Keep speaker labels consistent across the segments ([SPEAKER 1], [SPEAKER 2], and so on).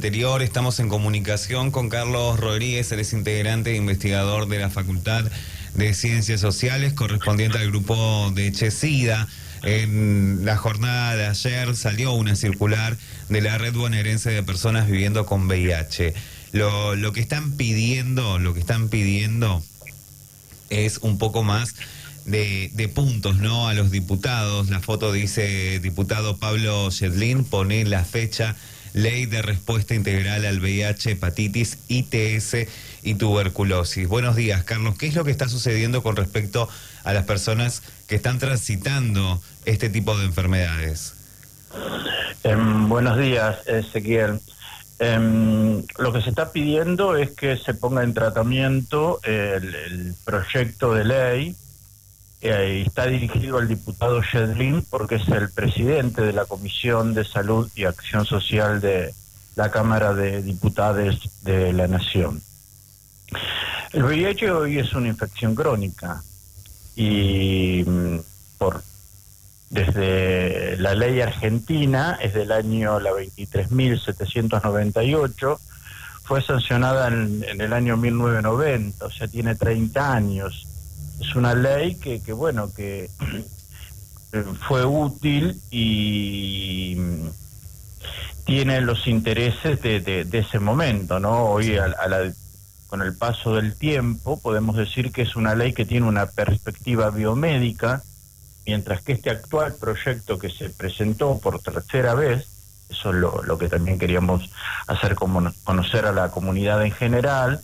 [SPEAKER 1] anterior. Estamos en comunicación con Carlos Rodríguez, él es integrante e investigador de la Facultad de Ciencias Sociales, correspondiente al grupo de Chesida. En la jornada de ayer salió una circular de la Red Bonaerense de Personas Viviendo con VIH. Lo que están pidiendo es un poco más de puntos, ¿no? A los diputados. La foto dice diputado Pablo Yedlin, pone la fecha, Ley de Respuesta Integral al VIH, Hepatitis, ITS y Tuberculosis. Buenos días, Carlos. ¿Qué es lo que está sucediendo con respecto a las personas que están transitando este tipo de enfermedades?
[SPEAKER 2] Buenos días, Ezequiel. Lo que se está pidiendo es que se ponga en tratamiento el proyecto de ley. Está dirigido al diputado Yedlin porque es el presidente de la Comisión de Salud y Acción Social de la Cámara de Diputados de la Nación. El VIH hoy es una infección crónica y desde la ley argentina, es del año la 23.798, fue sancionada en el año 1990, o sea, tiene 30 años. Es una ley que fue útil y tiene los intereses de ese momento, ¿no? Hoy, con el paso del tiempo, podemos decir que es una ley que tiene una perspectiva biomédica, mientras que este actual proyecto que se presentó por tercera vez, eso es lo que también queríamos hacer conocer a la comunidad en general,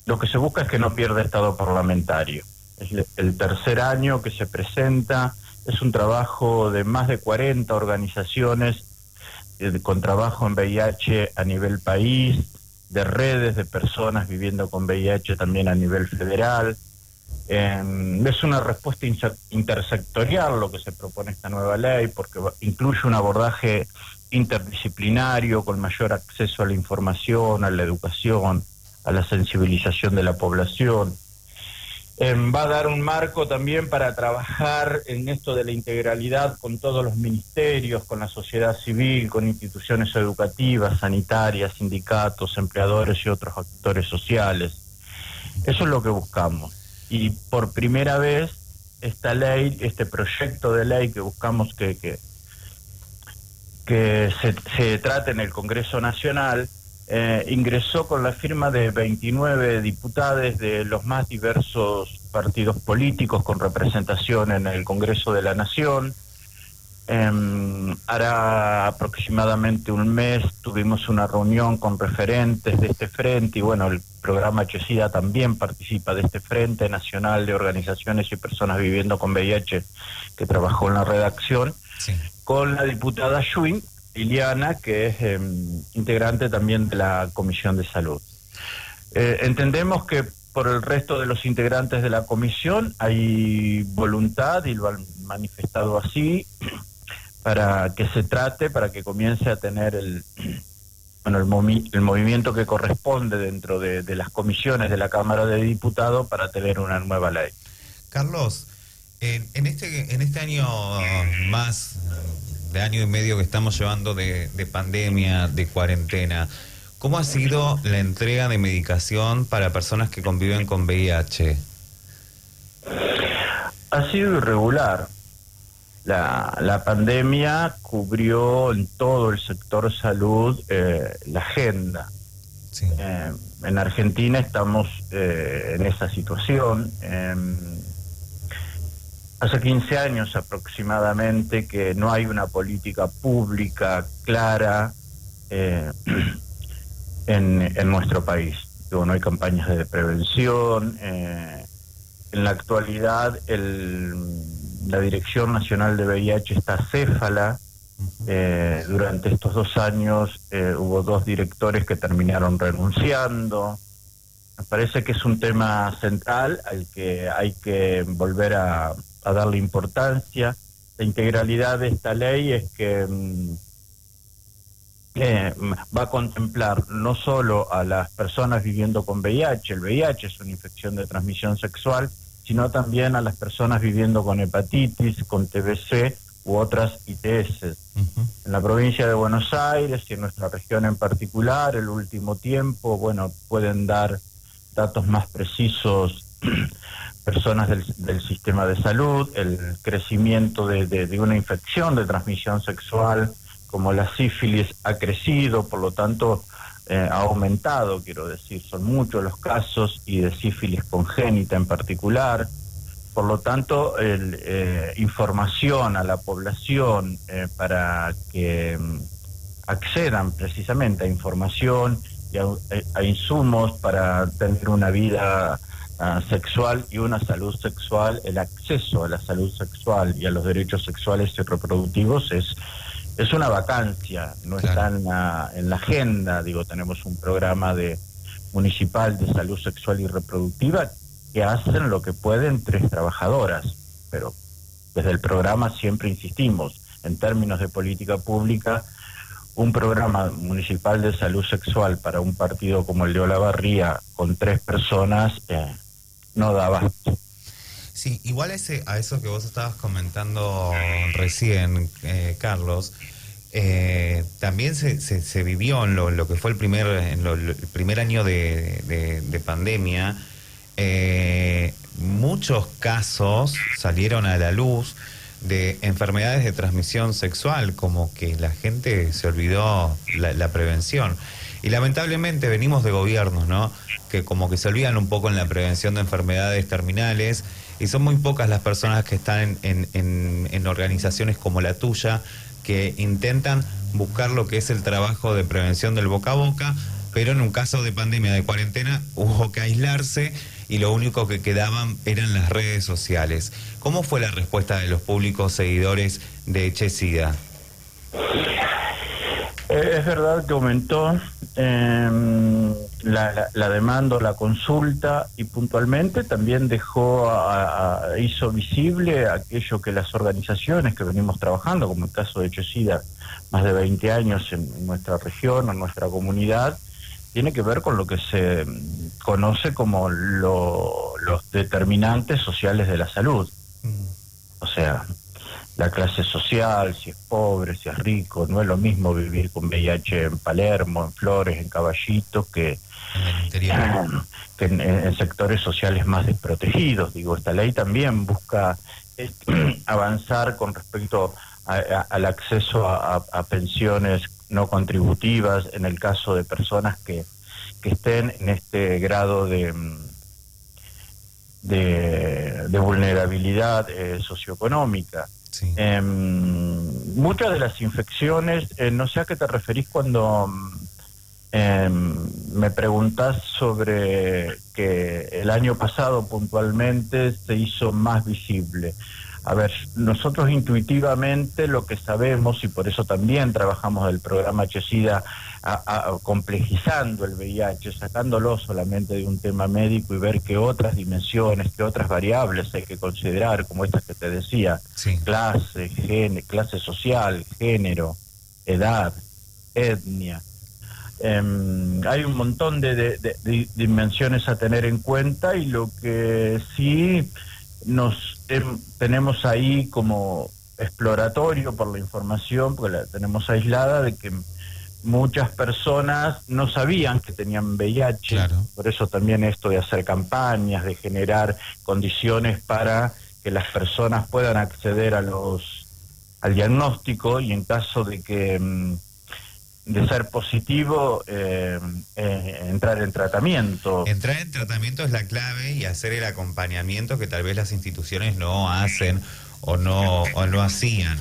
[SPEAKER 2] lo que se busca es que no pierda estado parlamentario. Es el tercer año que se presenta, es un trabajo de más de 40 organizaciones con trabajo en VIH a nivel país, de redes de personas viviendo con VIH también a nivel federal. Es una respuesta intersectorial lo que se propone esta nueva ley, porque incluye un abordaje interdisciplinario con mayor acceso a la información, a la educación, a la sensibilización de la población. Va a dar un marco también para trabajar en esto de la integralidad con todos los ministerios, con la sociedad civil, con instituciones educativas, sanitarias, sindicatos, empleadores y otros actores sociales. Eso es lo que buscamos. Y por primera vez, esta ley, este proyecto de ley que buscamos que se trate en el Congreso Nacional, ingresó con la firma de 29 diputados de los más diversos partidos políticos con representación en el Congreso de la Nación. Hará aproximadamente un mes tuvimos una reunión con referentes de este frente y bueno, el programa Chesida también participa de este Frente Nacional de Organizaciones y Personas Viviendo con VIH que trabajó en la redacción, sí, con la diputada Schwinn, Liliana, que es integrante también de la Comisión de Salud. Entendemos que por el resto de los integrantes de la comisión hay voluntad, y lo han manifestado así, para que se trate, para que comience a tener el movimiento que corresponde dentro de las comisiones de la Cámara de Diputados para tener una nueva ley.
[SPEAKER 1] Carlos, en este año más de año y medio que estamos llevando de pandemia, de cuarentena, ¿cómo ha sido la entrega de medicación para personas que conviven con VIH?
[SPEAKER 2] Ha sido irregular. La pandemia cubrió en todo el sector salud la agenda. Sí. En Argentina estamos en esa situación. Hace 15 años aproximadamente que no hay una política pública clara en nuestro país. No hay campañas de prevención. En la actualidad la Dirección Nacional de VIH está acéfala. Durante estos 2 años hubo 2 directores que terminaron renunciando. Me parece que es un tema central al que hay que volver a darle importancia. La integralidad de esta ley es que va a contemplar no solo a las personas viviendo con VIH, el VIH es una infección de transmisión sexual, sino también a las personas viviendo con hepatitis, con TBC u otras ITS.
[SPEAKER 1] Ujú.
[SPEAKER 2] En la provincia de Buenos Aires y en nuestra región en particular, el último tiempo, bueno, pueden dar datos más precisos personas del sistema de salud, el crecimiento de una infección de transmisión sexual como la sífilis ha crecido, por lo tanto ha aumentado, quiero decir, son muchos los casos y de sífilis congénita en particular. Por lo tanto, información a la población para que accedan precisamente a información y a insumos para tener una vida sexual y una salud sexual, el acceso a la salud sexual y a los derechos sexuales y reproductivos es una vacancia, no está en la agenda. Digo, tenemos un programa municipal de salud sexual y reproductiva que hacen lo que pueden 3 trabajadoras, pero desde el programa siempre insistimos, en términos de política pública, un programa municipal de salud sexual para un partido como el de Olavarría con 3 personas no da abasto.
[SPEAKER 1] Sí, igual a eso que vos estabas comentando recién, Carlos, también se vivió en lo que fue el primer año de pandemia. Muchos casos salieron a la luz de enfermedades de transmisión sexual, como que la gente se olvidó la prevención. Y lamentablemente venimos de gobiernos, ¿no?, que como que se olvidan un poco en la prevención de enfermedades terminales, y son muy pocas las personas que están en organizaciones como la tuya, que intentan buscar lo que es el trabajo de prevención del boca a boca, pero en un caso de pandemia, de cuarentena, hubo que aislarse y lo único que quedaban eran las redes sociales. ¿Cómo fue la respuesta de los públicos seguidores de Chesida?
[SPEAKER 2] Es verdad que aumentó la demanda, la consulta, y puntualmente también hizo visible aquello que las organizaciones que venimos trabajando, como el caso de Chesida, más de 20 años en nuestra región, en nuestra comunidad, tiene que ver con lo que se conoce como los determinantes sociales de la salud. O sea, la clase social, si es pobre, si es rico, no es lo mismo vivir con VIH en Palermo, en Flores, en Caballito, que en sectores sociales más desprotegidos. Digo, esta ley también busca avanzar con respecto al acceso a pensiones no contributivas en el caso de personas que estén en este grado de vulnerabilidad socioeconómica.
[SPEAKER 1] Sí.
[SPEAKER 2] Muchas de las infecciones, no sé a qué te referís cuando me preguntás sobre que el año pasado puntualmente se hizo más visible. A ver, nosotros intuitivamente lo que sabemos, y por eso también trabajamos el programa Chesida complejizando el VIH, sacándolo solamente de un tema médico y ver qué otras dimensiones, qué otras variables hay que considerar, como estas que te decía,
[SPEAKER 1] Sí.
[SPEAKER 2] clase social, género, edad, etnia. Hay un montón de dimensiones a tener en cuenta, y lo que sí tenemos ahí como exploratorio por la información, porque la tenemos aislada, de que muchas personas no sabían que tenían VIH. Claro. Por eso también esto de hacer campañas, de generar condiciones para que las personas puedan acceder al diagnóstico, y en caso de que de ser positivo, entrar en tratamiento.
[SPEAKER 1] Entrar en tratamiento es la clave, y hacer el acompañamiento que tal vez las instituciones no hacen o no hacían.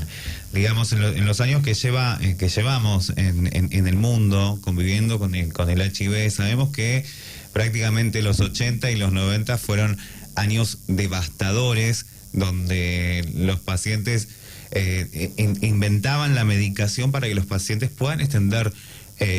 [SPEAKER 1] Digamos, en los años que llevamos en el mundo conviviendo con el HIV, sabemos que prácticamente los 80 y los 90 fueron años devastadores, donde los pacientes inventaban la medicación para que los pacientes puedan extender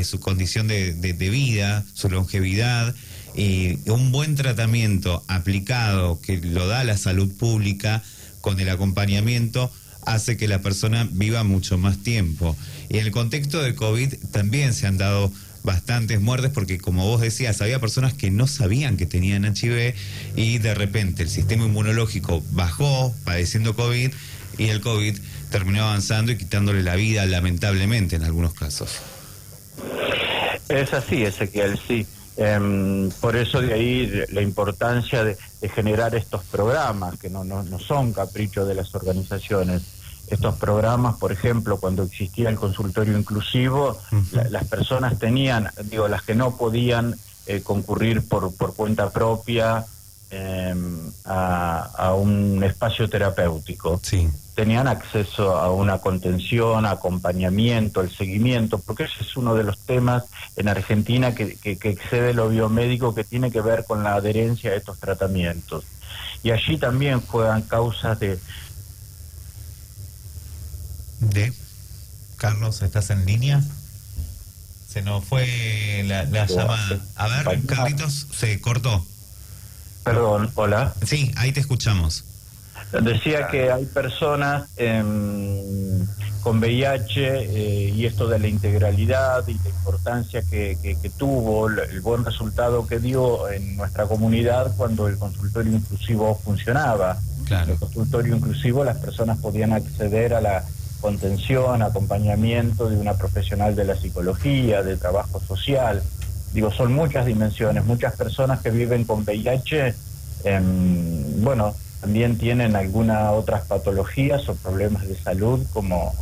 [SPEAKER 1] su condición de vida, su longevidad, y un buen tratamiento aplicado que lo da la salud pública con el acompañamiento hace que la persona viva mucho más tiempo. Y en el contexto de COVID también se han dado bastantes muertes, porque como vos decías, había personas que no sabían que tenían HIV y de repente el sistema inmunológico bajó padeciendo COVID, y el COVID terminó avanzando y quitándole la vida, lamentablemente, en algunos casos.
[SPEAKER 2] Es así, Ezequiel, sí. Por eso de ahí la importancia de generar estos programas, que no son caprichos de las organizaciones. Estos programas, por ejemplo, cuando existía el consultorio inclusivo, las personas tenían, las que no podían concurrir por cuenta propia a un espacio terapéutico.
[SPEAKER 1] Sí.
[SPEAKER 2] Tenían acceso a una contención, acompañamiento, el seguimiento, porque ese es uno de los temas en Argentina que excede lo biomédico, que tiene que ver con la adherencia a estos tratamientos. Y allí también juegan causas de...
[SPEAKER 1] Carlos, ¿estás en línea? Se nos fue la llamada. A ver, Carlitos, se cortó.
[SPEAKER 2] Perdón, hola.
[SPEAKER 1] Sí, ahí te escuchamos.
[SPEAKER 2] Decía que hay personas con VIH y esto de la integralidad y la importancia que tuvo, el buen resultado que dio en nuestra comunidad cuando el consultorio inclusivo funcionaba.
[SPEAKER 1] Claro.
[SPEAKER 2] El consultorio inclusivo, las personas podían acceder a la contención, acompañamiento de una profesional de la psicología, de trabajo social. Son muchas dimensiones, muchas personas que viven con VIH, también tienen algunas otras patologías o problemas de salud como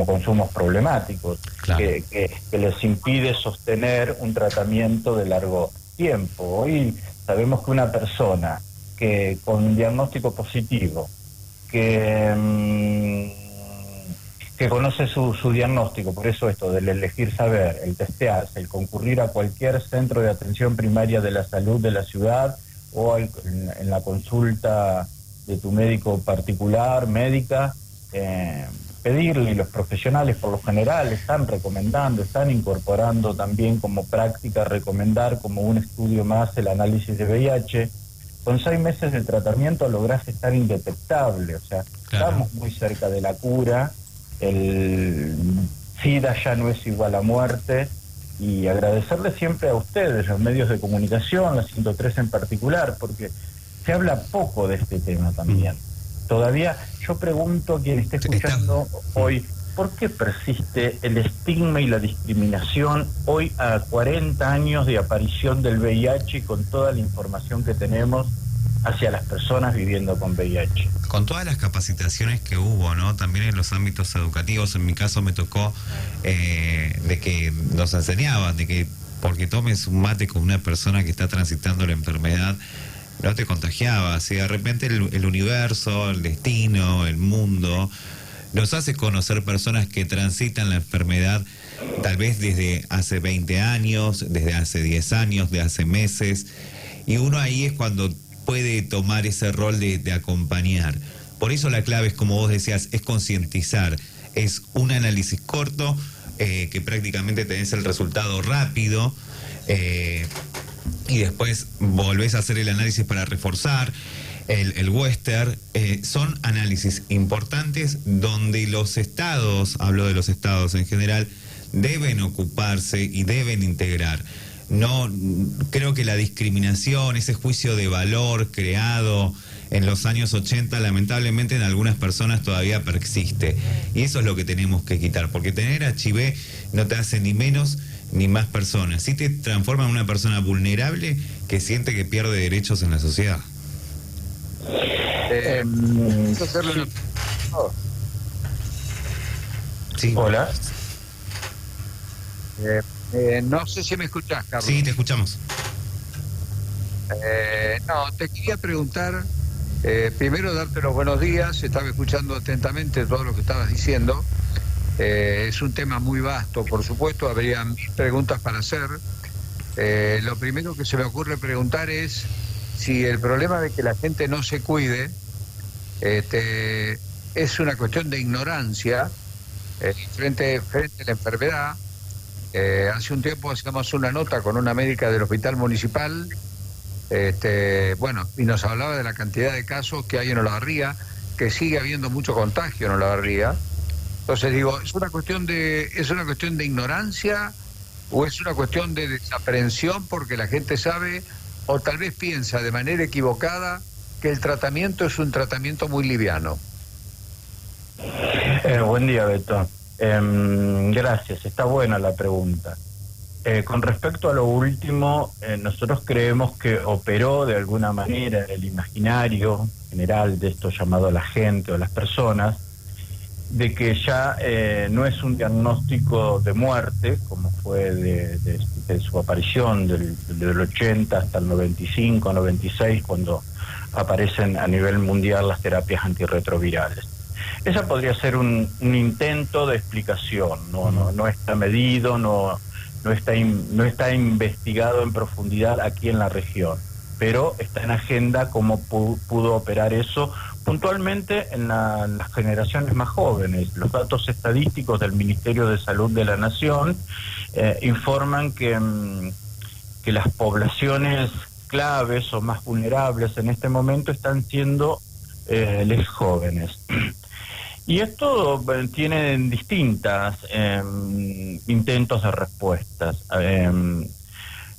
[SPEAKER 2] consumos problemáticos, claro, que les impide sostener un tratamiento de largo tiempo. Hoy sabemos que una persona que con un diagnóstico positivo, que conoce su diagnóstico, por eso esto del elegir saber, el testearse, el concurrir a cualquier centro de atención primaria de la salud de la ciudad o en la consulta de tu médico particular, médica, pedirle, y los profesionales por lo general están recomendando, están incorporando también como práctica recomendar como un estudio más el análisis de VIH. Con 6 meses de tratamiento lográs estar indetectable, claro, estamos muy cerca de la cura. El SIDA ya no es igual a muerte, y agradecerle siempre a ustedes, los medios de comunicación, la 103 en particular, porque se habla poco de este tema también. Todavía yo pregunto a quien esté escuchando hoy, ¿por qué persiste el estigma y la discriminación hoy a 40 años de aparición del VIH y con toda la información que tenemos hacia las personas viviendo con VIH?
[SPEAKER 1] Con todas las capacitaciones que hubo, ¿no? También en los ámbitos educativos, en mi caso me tocó de que nos enseñaban, de que porque tomes un mate con una persona que está transitando la enfermedad, no te contagiabas, y de repente el universo, el destino, el mundo, nos hace conocer personas que transitan la enfermedad tal vez desde hace 20 años, desde hace 10 años, de hace meses, y uno ahí es cuando puede tomar ese rol de acompañar. Por eso la clave es, como vos decías, es concientizar, es un análisis corto, que prácticamente tenés el resultado rápido, y después volvés a hacer el análisis para reforzar el Western. Son análisis importantes donde los estados, hablo de los estados en general, deben ocuparse y deben integrar. No creo que la discriminación, ese juicio de valor creado en los años 80, lamentablemente en algunas personas todavía persiste, y eso es lo que tenemos que quitar, porque tener HIV no te hace ni menos ni más persona, sí te transforma en una persona vulnerable que siente que pierde derechos en la sociedad. Sí.
[SPEAKER 2] Hola.
[SPEAKER 3] No sé si me escuchás, Carlos.
[SPEAKER 1] Sí, te escuchamos.
[SPEAKER 3] No, te quería preguntar, primero darte los buenos días, estaba escuchando atentamente todo lo que estabas diciendo. Es un tema muy vasto, por supuesto, habría 1000 preguntas para hacer. Lo primero que se me ocurre preguntar es si el problema de que la gente no se cuide es una cuestión de ignorancia frente a la enfermedad. Hace un tiempo hacíamos una nota con una médica del hospital municipal, y nos hablaba de la cantidad de casos que hay en Olavarría, que sigue habiendo mucho contagio en Olavarría. Entonces digo, ¿es una cuestión de ignorancia o es una cuestión de desaprensión porque la gente sabe o tal vez piensa de manera equivocada que el tratamiento es un tratamiento muy liviano?
[SPEAKER 2] Buen día, Beto. Gracias, está buena la pregunta. Con respecto a lo último, nosotros creemos que operó de alguna manera en el imaginario general de esto llamado la gente o las personas, de que ya no es un diagnóstico de muerte, como fue de su aparición del 80 hasta el 95, 96, cuando aparecen a nivel mundial las terapias antirretrovirales. Esa podría ser un intento de explicación, no está medido, no está investigado en profundidad aquí en la región, pero está en agenda cómo pudo operar eso puntualmente en las generaciones más jóvenes. Los datos estadísticos del Ministerio de Salud de la Nación informan que las poblaciones claves o más vulnerables en este momento están siendo los jóvenes. Y esto tiene distintas intentos de respuestas.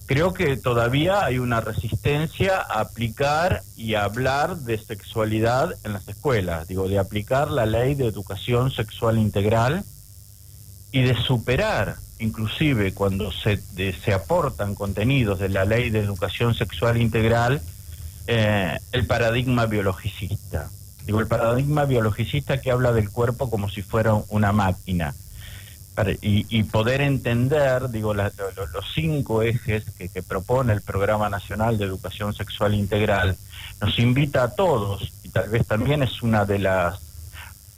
[SPEAKER 2] Creo que todavía hay una resistencia a aplicar y a hablar de sexualidad en las escuelas, de aplicar la ley de educación sexual integral y de superar, inclusive cuando se aportan contenidos de la ley de educación sexual integral, el paradigma biologicista. El paradigma biologicista que habla del cuerpo como si fuera una máquina. Y poder entender, los 5 ejes que propone el Programa Nacional de Educación Sexual Integral, nos invita a todos, y tal vez también es una de las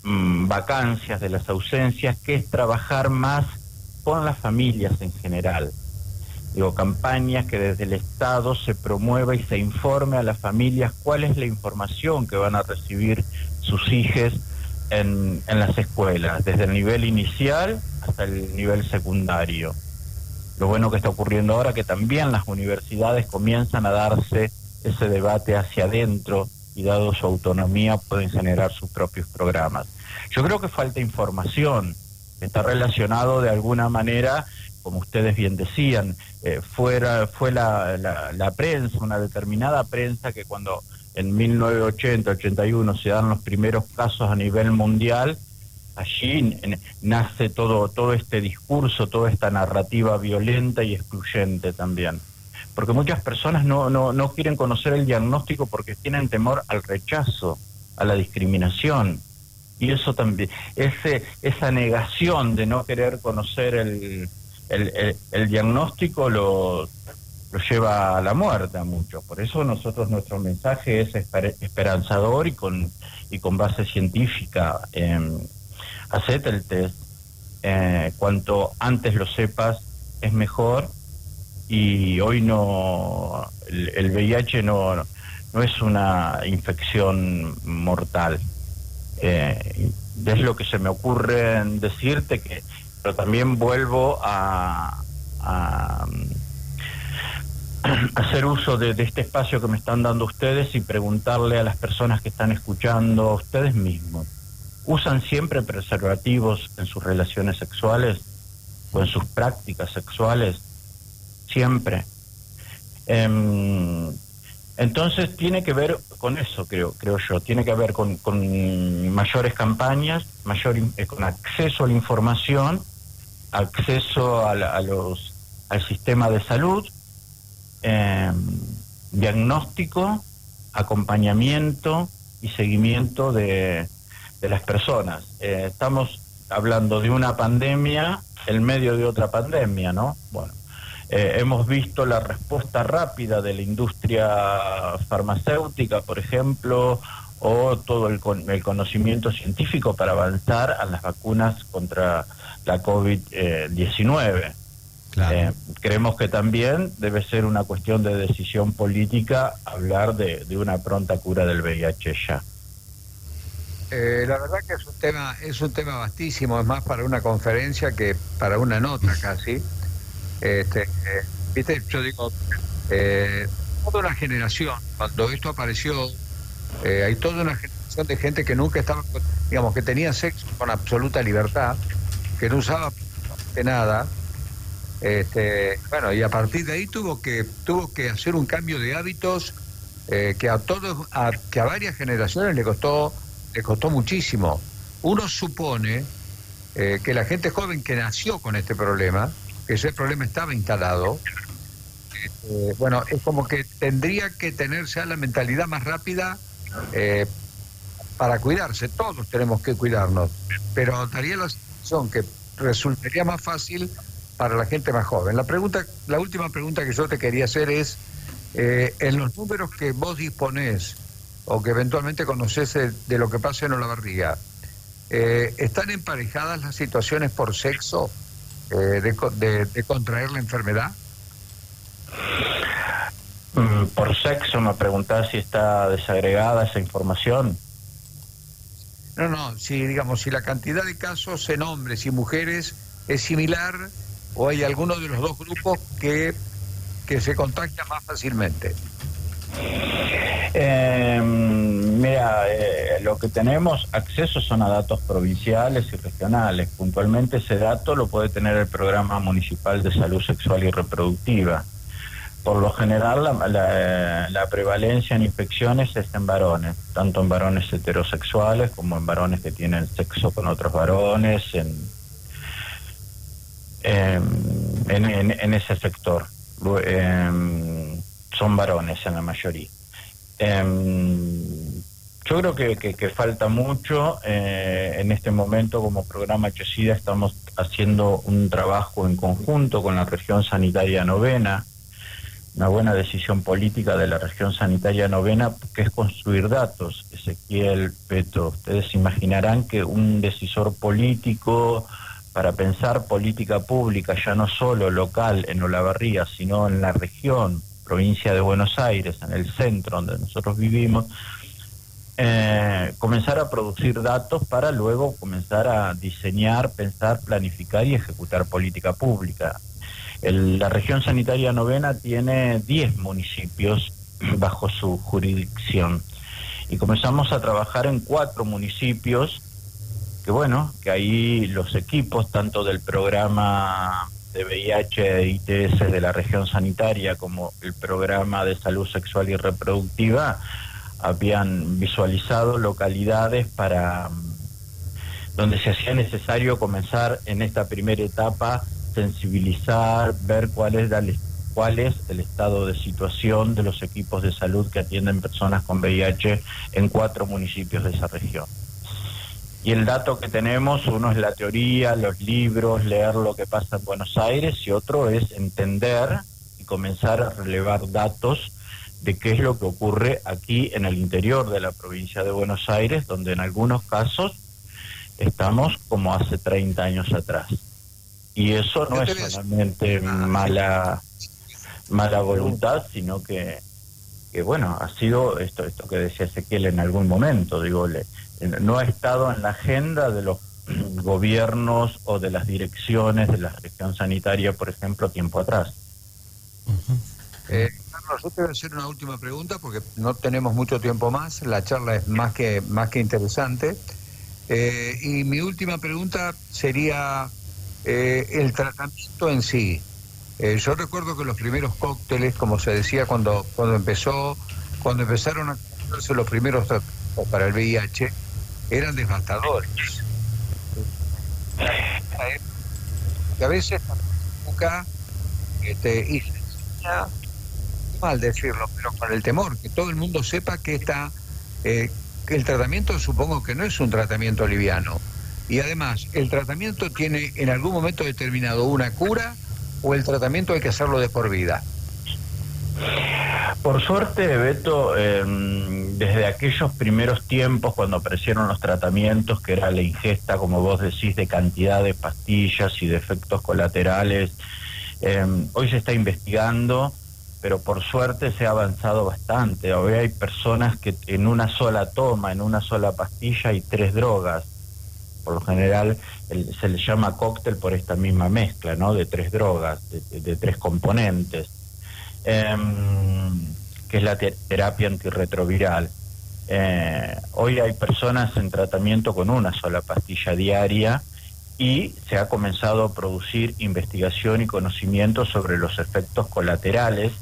[SPEAKER 2] vacancias, de las ausencias, que es trabajar más con las familias en general. Campañas que desde el Estado se promueva y se informe a las familias cuál es la información que van a recibir sus hijos en las escuelas, desde el nivel inicial hasta el nivel secundario. Lo bueno que está ocurriendo ahora que también las universidades comienzan a darse ese debate hacia adentro y dado su autonomía pueden generar sus propios programas. Yo creo que falta información, está relacionado de alguna manera, como ustedes bien decían, fue la prensa, una determinada prensa que cuando en 1980-81 se dan los primeros casos a nivel mundial, allí nace todo este discurso, toda esta narrativa violenta y excluyente también. Porque muchas personas no quieren conocer el diagnóstico porque tienen temor al rechazo, a la discriminación. Y eso también, esa negación de no querer conocer el diagnóstico lo lleva a la muerte a muchos. Por eso nuestro mensaje es esperanzador y con base científica. Hacete el test, cuanto antes lo sepas es mejor, y hoy el VIH no es una infección mortal. Es lo que se me ocurre decirte, pero también vuelvo a hacer uso de este espacio que me están dando ustedes y preguntarle a las personas que están escuchando, a ustedes mismos, ¿usan siempre preservativos en sus relaciones sexuales o en sus prácticas sexuales? Siempre. Entonces tiene que ver con eso, creo yo, tiene que ver con mayores campañas, con acceso a la información, acceso al sistema de salud, diagnóstico, acompañamiento y seguimiento de las personas. Estamos hablando de una pandemia en medio de otra pandemia, ¿no? Bueno, hemos visto la respuesta rápida de la industria farmacéutica, por ejemplo, o todo el conocimiento científico para avanzar a las vacunas contra la COVID-19.
[SPEAKER 1] Claro.
[SPEAKER 2] Creemos que también debe ser una cuestión de decisión política hablar de una pronta cura del VIH ya.
[SPEAKER 3] La verdad que es un tema vastísimo, es más para una conferencia que para una nota casi. Viste, yo digo, toda una generación, cuando esto apareció, hay toda una generación de gente que nunca estaba, digamos, que tenía sexo con absoluta libertad, que no usaba nada. Bueno, y a partir de ahí tuvo que hacer un cambio de hábitos que a varias generaciones le costó muchísimo. uno supone que la gente joven que nació con este problema, que ese problema estaba instalado, bueno, es como que tendría que tener ya la mentalidad más rápida para cuidarse. Todos tenemos que cuidarnos, pero daría la sensación que resultaría más fácil para la gente más joven. La última pregunta que yo te quería hacer es, en los números que vos disponés o que eventualmente conocés de lo que pasa en Olavarría, ¿están emparejadas las situaciones por sexo de contraer la enfermedad?
[SPEAKER 2] Por sexo, me preguntás si está desagregada esa información.
[SPEAKER 3] No, si la cantidad de casos en hombres y mujeres es similar o hay alguno de los dos grupos que se contagia más fácilmente.
[SPEAKER 2] Mira, lo que tenemos acceso son a datos provinciales y regionales. Puntualmente ese dato lo puede tener el Programa Municipal de Salud Sexual y Reproductiva. Por lo general la prevalencia en infecciones es en varones, tanto en varones heterosexuales como en varones que tienen sexo con otros varones, en ese sector. Son varones en la mayoría. Yo creo que falta mucho. En este momento, como programa HSIDA, estamos haciendo un trabajo en conjunto con la región sanitaria novena. Una buena decisión política de la región sanitaria novena, que es construir datos. Ezequiel, Beto, ustedes imaginarán que un decisor político, para pensar política pública, ya no solo local en Olavarría, sino en la región, provincia de Buenos Aires, en el centro donde nosotros vivimos, comenzar a producir datos para luego comenzar a diseñar, pensar, planificar y ejecutar política pública. La región sanitaria novena tiene 10 municipios bajo su jurisdicción y comenzamos a trabajar en 4 municipios que ahí los equipos tanto del programa de VIH e ITS de la región sanitaria como el programa de salud sexual y reproductiva habían visualizado localidades para donde se hacía necesario comenzar en esta primera etapa, sensibilizar, ver cuál es el estado de situación de los equipos de salud que atienden personas con VIH en 4 municipios de esa región. Y el dato que tenemos, uno es la teoría, los libros, leer lo que pasa en Buenos Aires, y otro es entender y comenzar a relevar datos de qué es lo que ocurre aquí en el interior de la provincia de Buenos Aires, donde en algunos casos estamos como hace 30 años atrás. Y eso no es solamente mala voluntad, sino que ha sido esto que decía Ezequiel en algún momento, no ha estado en la agenda de los gobiernos o de las direcciones de la región sanitaria, por ejemplo, tiempo atrás.
[SPEAKER 3] Carlos, yo te voy a hacer una última pregunta porque no tenemos mucho tiempo más, la charla es más que interesante. Y mi última pregunta sería el tratamiento en sí. Yo recuerdo que los primeros cócteles, como se decía cuando empezaron a hacerse los primeros tratamientos para el VIH, eran devastadores. Y a veces nunca y se enseña, mal decirlo, pero con el temor que todo el mundo sepa que que el tratamiento, supongo que no es un tratamiento liviano. Y además, ¿el tratamiento tiene en algún momento determinado una cura o el tratamiento hay que hacerlo de por vida?
[SPEAKER 2] Por suerte, Beto, desde aquellos primeros tiempos cuando aparecieron los tratamientos, que era la ingesta, como vos decís, de cantidad de pastillas y de efectos colaterales, hoy se está investigando, pero por suerte se ha avanzado bastante. Hoy hay personas que en una sola toma, en una sola pastilla, hay 3 drogas. Por lo general se le llama cóctel por esta misma mezcla, ¿no? De 3 drogas, de 3 componentes, que es la terapia antirretroviral. Hoy hay personas en tratamiento con una sola pastilla diaria y se ha comenzado a producir investigación y conocimiento sobre los efectos colaterales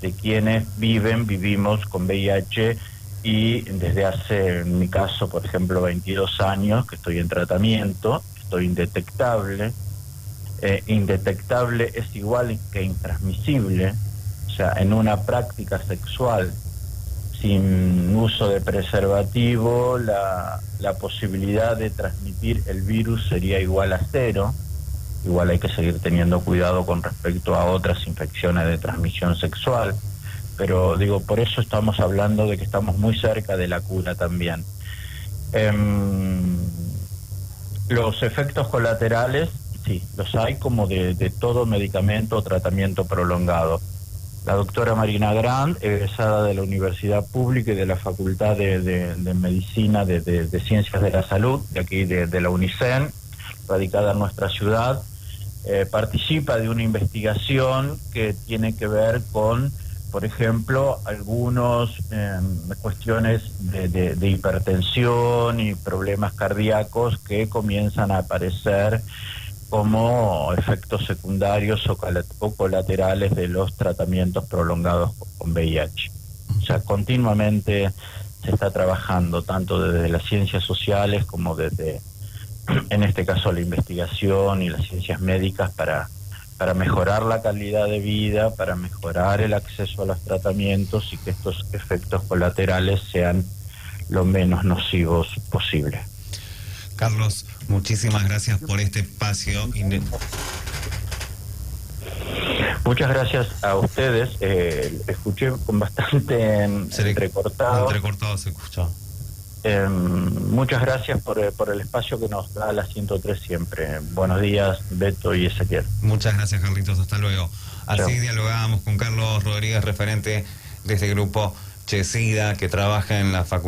[SPEAKER 2] de quienes vivimos con VIH y desde hace, en mi caso, por ejemplo, 22 años que estoy en tratamiento, estoy indetectable. Indetectable es igual que intransmisible, o sea, en una práctica sexual sin uso de preservativo, la posibilidad de transmitir el virus sería igual a 0. Igual hay que seguir teniendo cuidado con respecto a otras infecciones de transmisión sexual, pero digo, por eso estamos hablando de que estamos muy cerca de la cura también. Los efectos colaterales, sí, los hay como de todo medicamento o tratamiento prolongado. La doctora Marina Grant, egresada de la Universidad Pública y de la Facultad de Medicina de Ciencias de la Salud, de aquí de la UNICEN, radicada en nuestra ciudad, participa de una investigación que tiene que ver con, por ejemplo, algunas cuestiones de hipertensión y problemas cardíacos que comienzan a aparecer como efectos secundarios o colaterales de los tratamientos prolongados con VIH. O sea, continuamente se está trabajando tanto desde las ciencias sociales como desde, en este caso, la investigación y las ciencias médicas para mejorar la calidad de vida, para mejorar el acceso a los tratamientos y que estos efectos colaterales sean lo menos nocivos posible.
[SPEAKER 1] Carlos, muchísimas gracias por este espacio.
[SPEAKER 2] Muchas gracias a ustedes. Escuché con bastante entrecortado.
[SPEAKER 1] Entrecortado se escuchó.
[SPEAKER 2] Muchas gracias por el espacio que nos da la 103 siempre. Buenos días, Beto y Ezequiel.
[SPEAKER 1] Muchas gracias, Carlitos. Hasta luego. Así
[SPEAKER 2] Chao.
[SPEAKER 1] Dialogábamos con Carlos Rodríguez, referente de este grupo Chesida, que trabaja en la Facultad